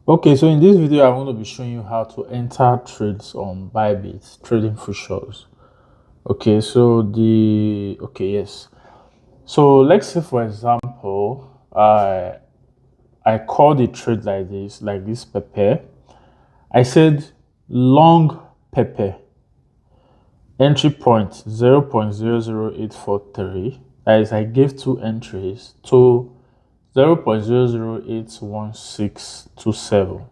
Okay, so in this video, I'm going to be showing you how to enter trades on Bybit, trading futures. Okay, yes. So let's say, for example, I called a trade like this pepper. I said long pepper, entry point 0.00843. That is, I gave two entries to 0.00081627.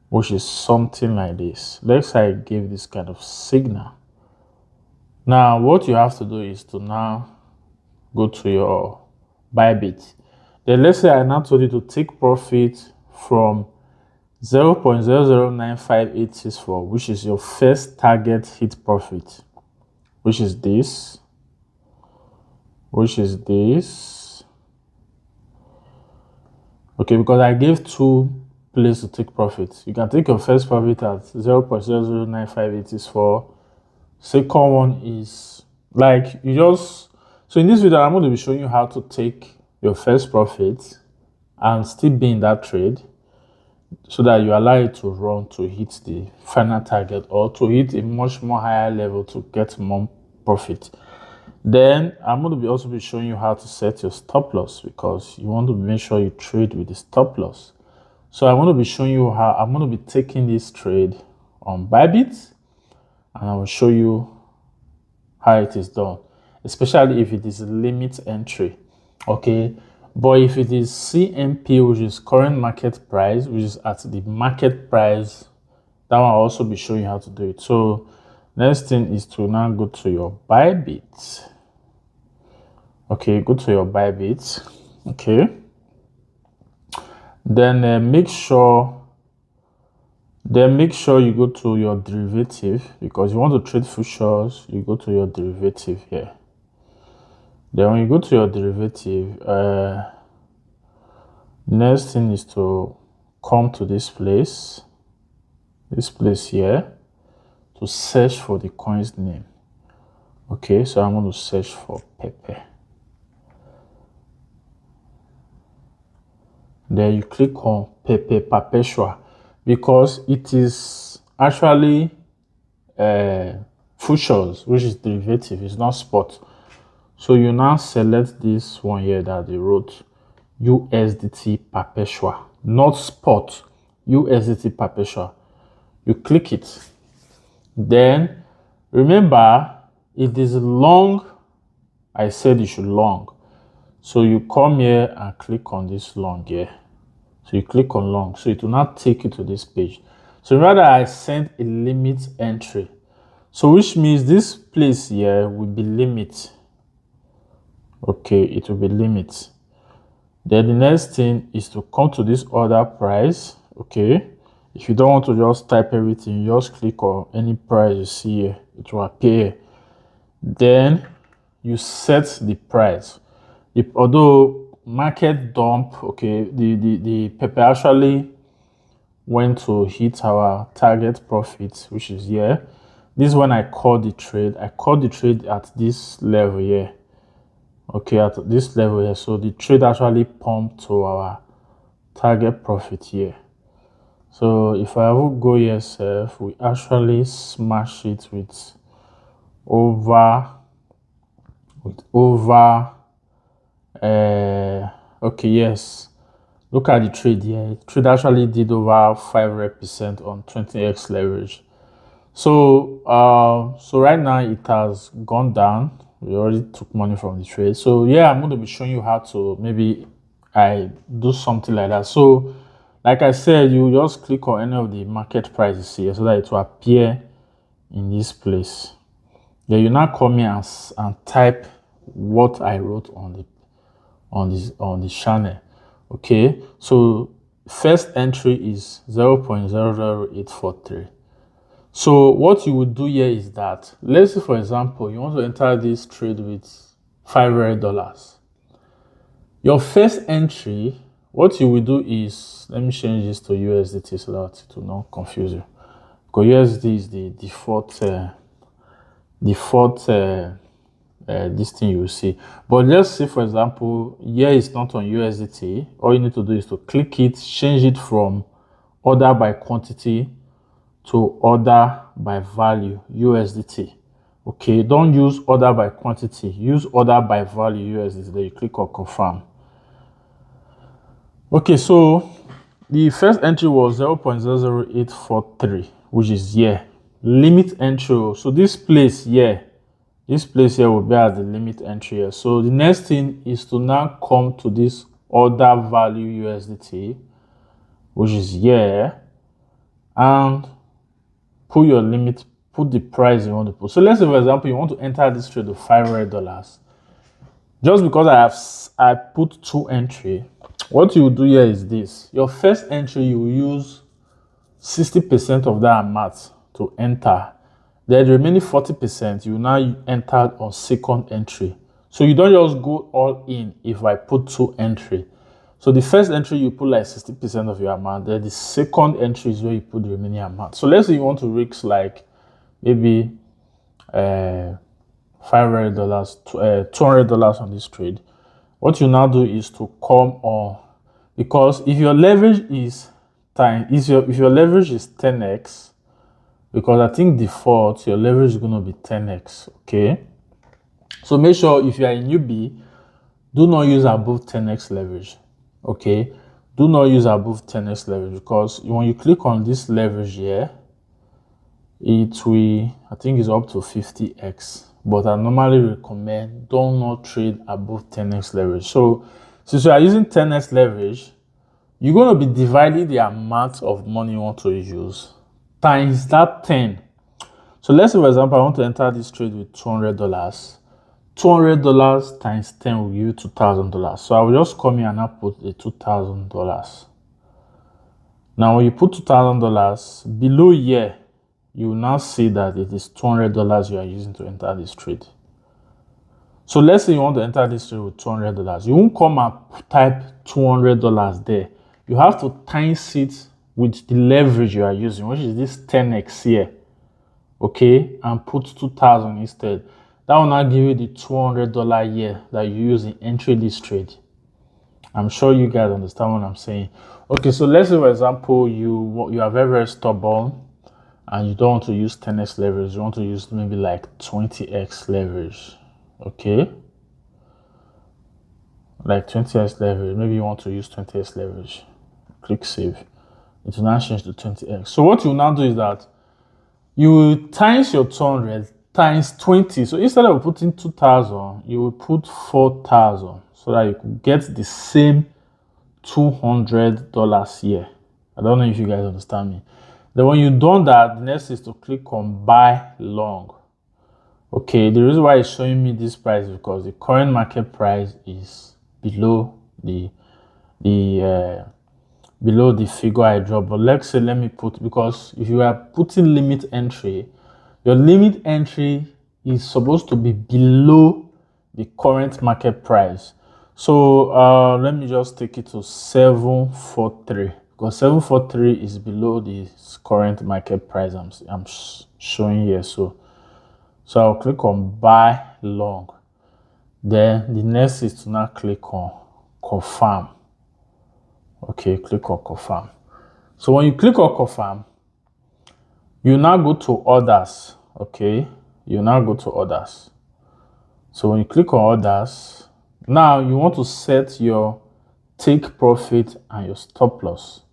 Which is something like this. Let's say I give this kind of signal. Now, what you have to do is to now go to your Bybit. Then let's say I now told you to take profit from 0.009586 which is your first target hit profit, which is this, Okay, because I gave two place to take profit. You can take your first profit at 0.009584. Second one is like so in this video I'm going to be showing you how to take your first profit and still be in that trade so that you allow it to run to hit the final target or to hit a much more higher level to get more profit. Then I'm going to also be showing you how to set your stop loss, because you want to make sure you trade with the stop loss. So I'm going to be showing you how I'm going to be taking this trade on Bybit, and I will show you how it is done, especially if it is a limit entry. Okay, but if it is CMP, which is current market price, which is at the market price, that one I'll also be showing you how to do it. So next thing is to now go to your Bybit. Okay, go to your Bybit. Okay, then make sure you go to your derivative, because you want to trade futures. You go to your derivative here. Then when you go to your derivative, next thing is to come to this place here, to search for the coin's name. Okay, so I'm going to search for Pepe. Then you click on Pepe Perpetua, because it is actually futures, which is derivative. It's not spot. So you now select this one here that they wrote USDT Perpetua, not spot, USDT Perpetua. You click it. Then remember, it is long. I said you should long. So you come here and click on this long here. So you click on long. So it will not take you to this page. So rather, I sent a limit entry. So which means this place here will be limit. Okay, it will be limit. Then the next thing is to come to this order price. Okay, if you don't want to just type everything, you just click on any price you see here. It will appear. Then you set the price. Although market dump, okay, the Pepe actually went to hit our target profit, which is here. This is when I called the trade. I called the trade at this level here. Okay, at this level here. So the trade actually pumped to our target profit here. So if I will go here, we actually smash it with over okay, yes, look at the trade here. The trade actually did over 500% on 20x leverage. So so right now it has gone down. We already took money from the trade. So yeah, I'm going to be showing you how to maybe I do something like that. So like I said, you just click on any of the market prices here so that it will appear in this place. Then you now come here and type what I wrote on the channel. Okay, so first entry is 0.00843. So what you would do here is that, let's say for example you want to enter this trade with $500. Your first entry, what you will do is, let me change this to USDT so that it will not confuse you, because USD is the default this thing you will see. But let's say for example here it's not on USDT. All you need to do is to click it, change it from order by quantity to order by value USDT. Okay, don't use order by quantity, use order by value USDT. Then you click on confirm. Okay, so the first entry was 0.00843, which is here. Limit entry. So this place here will be at the limit entry here. So the next thing is to now come to this order value USDT, which is here, and put your limit, put the price you want to put. So let's say, for example, you want to enter this trade with $500. Just because I put 2 entry, what you will do here is this. Your first entry, you will use 60% of that amount to enter. Then the remaining 40%, you will now enter on second entry. So you don't just go all in if I put 2 entry. So the first entry, you put like 60% of your amount. Then the second entry is where you put the remaining amount. So let's say you want to risk like maybe $500, $200 on this trade. What you now do is to come on, because if your leverage is if your leverage is 10x, because I think default your leverage is going to be 10x. Okay, so make sure if you are a newbie, do not use above 10x leverage. Okay, do not use above 10x leverage, because when you click on this leverage here, it will, I think it's up to 50x, but I normally recommend do not trade above 10x leverage. So since you are using 10x leverage, you're going to be dividing the amount of money you want to use times that 10. So let's say, for example, I want to enter this trade with $200. $200 times 10 will give you $2,000. So I will just come here and I'll put the $2,000. Now when you put $2,000 below here, you will now see that it is $200 you are using to enter this trade. So let's say you want to enter this trade with $200. You won't come and type $200 there. You have to times it with the leverage you are using, which is this 10x here. Okay, and put 2,000 instead. That will now give you the $200 here that you use in entering this trade. I'm sure you guys understand what I'm saying. Okay, so let's say, for example, you are very, very stubborn and you don't want to use 10x leverage. You want to use maybe like 20x leverage. Okay, like 20x leverage. Maybe you want to use 20x leverage. Click save. It will now change to 20x. So what you will now do is that you will times your 200 times 20. So instead of putting 2,000, you will put 4,000 so that you could get the same $200 here. I don't know if you guys understand me. Then when you've done that, the next is to click on buy long. Okay, the reason why it's showing me this price is because the current market price is below the figure I dropped. But let's say, let me put, because if you are putting limit entry, your limit entry is supposed to be below the current market price. So let me just take it to 743, because 743 is below the current market price I'm showing here. So I'll click on buy long. Then the next is to now click on confirm. Okay, click on confirm. So when you click on confirm, you now go to orders. Okay, you now go to orders. So when you click on orders, now you want to set your take profit and your stop loss.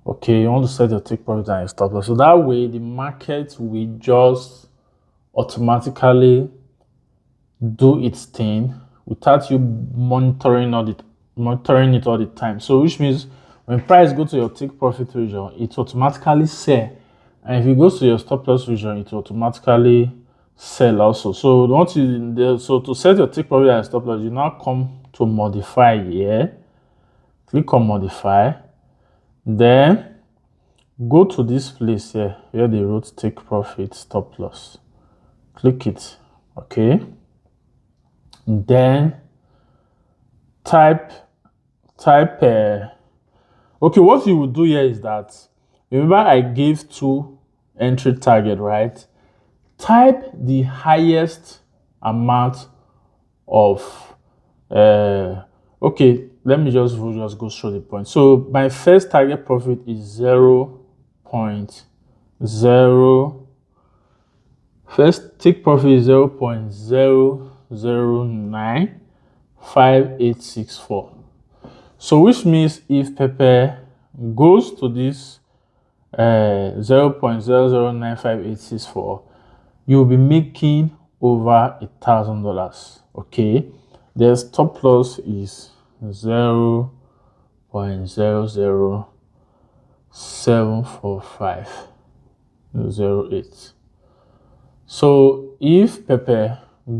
Okay, you want to set your take profit and your stop loss. So that way the market will just automatically do its thing without you monitoring it all the time. So which means when price go to your take profit region, it automatically sell, and if it goes to your stop loss region, it automatically sell also. So to set your take profit and stop loss, you now come to modify here, click on modify, then go to this place here where they wrote take profit stop loss, click it. Okay, then type okay, what you will do here is that, remember I gave 2 entry target, right? Type the highest amount of okay, let me just go through the point. So my first target profit is 0.0. First take profit is 0.0095864. So which means if Pepe goes to this 0.0095864, you'll be making over $1,000. Okay, the stop loss is 0.0074508. So if Pepe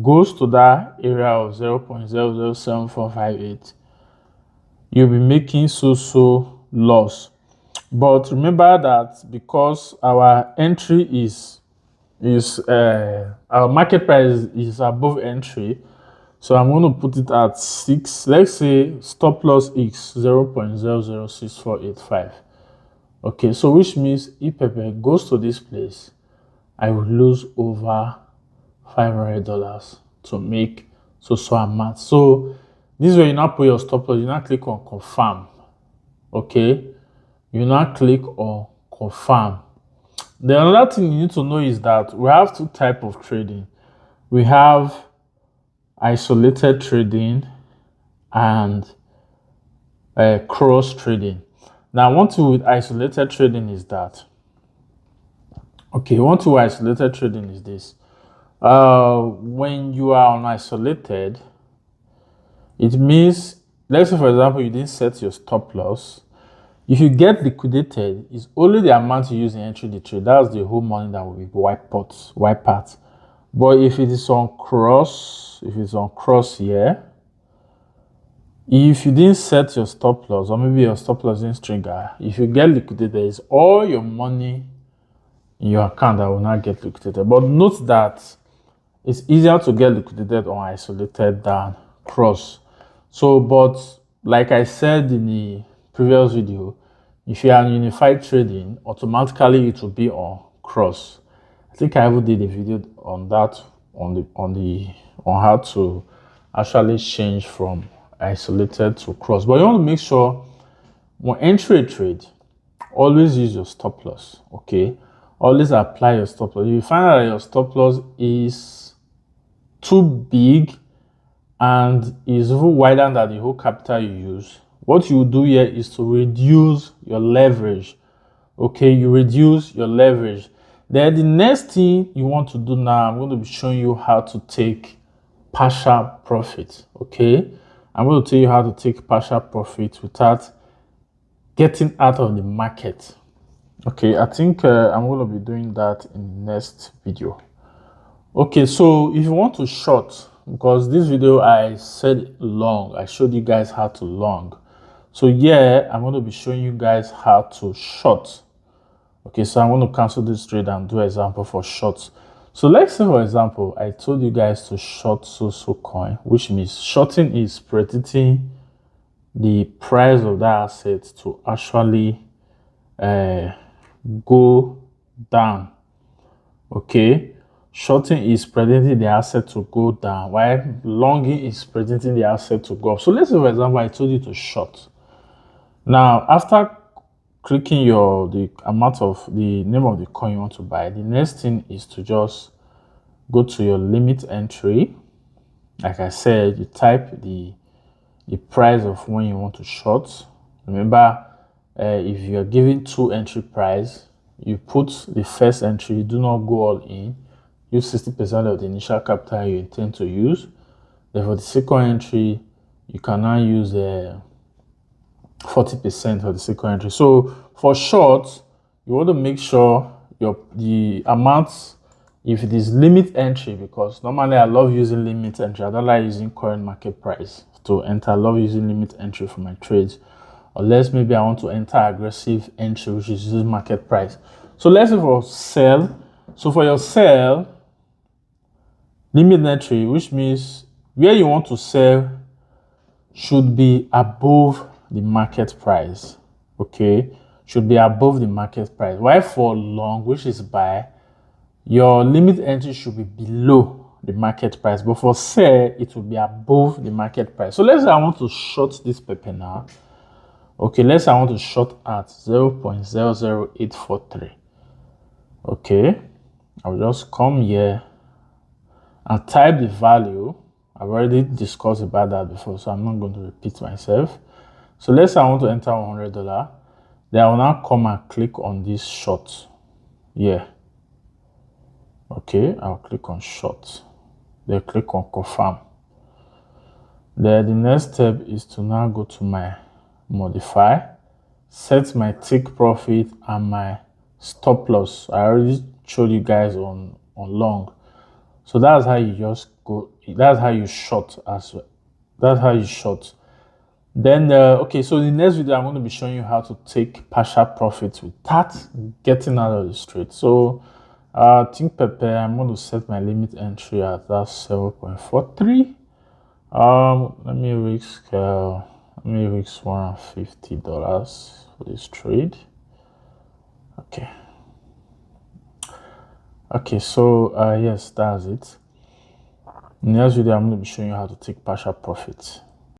goes to that area of 0.007458, you'll be making so loss. But remember that because our entry is our market price is above entry, so I'm going to put it at 6. Let's say stop loss is 0.006485. Okay, so which means if Pepe goes to this place, I will lose over $500 to make so amount. So this is where you now put your stop loss. You now click on confirm. Okay, you now click on confirm. The another thing you need to know is that we have two types of trading. We have isolated trading and cross trading. Now, one thing with isolated trading is that, okay, one thing with isolated trading is this. When you are on isolated, it means, let's say for example, you didn't set your stop loss. If you get liquidated, it's only the amount you use in entry the trade. That's the whole money that will be wiped out. But if it is on cross, here, if you didn't set your stop loss, or maybe your stop loss didn't trigger, if you get liquidated, it's all your money in your account that will not get liquidated. But note that it's easier to get liquidated on isolated than cross. So, but like I said in the previous video, if you are in unified trading, automatically it will be on cross. I think I even did a video on that on how to actually change from isolated to cross. But you want to make sure when entering a trade, always use your stop loss. Okay, always apply your stop loss. If you find out that your stop loss is too big and is even wider than the whole capital you use, what you do here is to reduce your leverage. Okay, you reduce your leverage. Then the next thing you want to do now, I'm going to be showing you how to take partial profit. Okay, I'm going to tell you how to take partial profit without getting out of the market. Okay, I think I'm going to be doing that in the next video. Okay, so if you want to short, because this video I said long, I showed you guys how to long. So yeah, I'm going to be showing you guys how to short. Okay, so I'm going to cancel this trade and do an example for shorts. So let's say, for example, I told you guys to short so coin, which means shorting is predicting the price of that asset to actually go down. Okay, shorting is predicting the asset to go down, while longing is predicting the asset to go up. So let's say, for example, I told you to short. Now, after clicking the amount of the name of the coin you want to buy, the next thing is to just go to your limit entry. Like I said, you type the price of when you want to short. Remember, if you are given 2 entry price, you put the first entry. You do not go all in. Use 60% of the initial capital you intend to use. Then for the second entry, you can now use 40% for the second entry. So for short, you want to make sure the amount, if it is limit entry, because normally I love using limit entry. I don't like using current market price to enter. I love using limit entry for my trades. Unless maybe I want to enter aggressive entry, which is using market price. So let's say for sell. So for your sell, limit entry, which means where you want to sell should be above the market price. Okay, should be above the market price. While for long, which is buy, your limit entry should be below the market price, but for sell it will be above the market price. So let's say I want to short this pepper now. Okay, let's say I want to short at 0.00843. Okay, I'll just come here and type the value. I've already discussed about that before, so I'm not going to repeat myself. So let's say I want to enter $100. Then I will now come and click on this short here. Okay, I'll click on short. Then click on confirm. Then the next step is to now go to my modify, set my take profit and my stop loss. I already showed you guys on long. So that's how you just go. That's how you short as well. That's how you short. Then okay, so in the next video I'm going to be showing you how to take partial profits without getting out of the street. So I think pepper, I'm going to set my limit entry at that 7.43. Let me risk $150 for this trade. Okay, so yes, that's it. In the next video I'm going to be showing you how to take partial profits.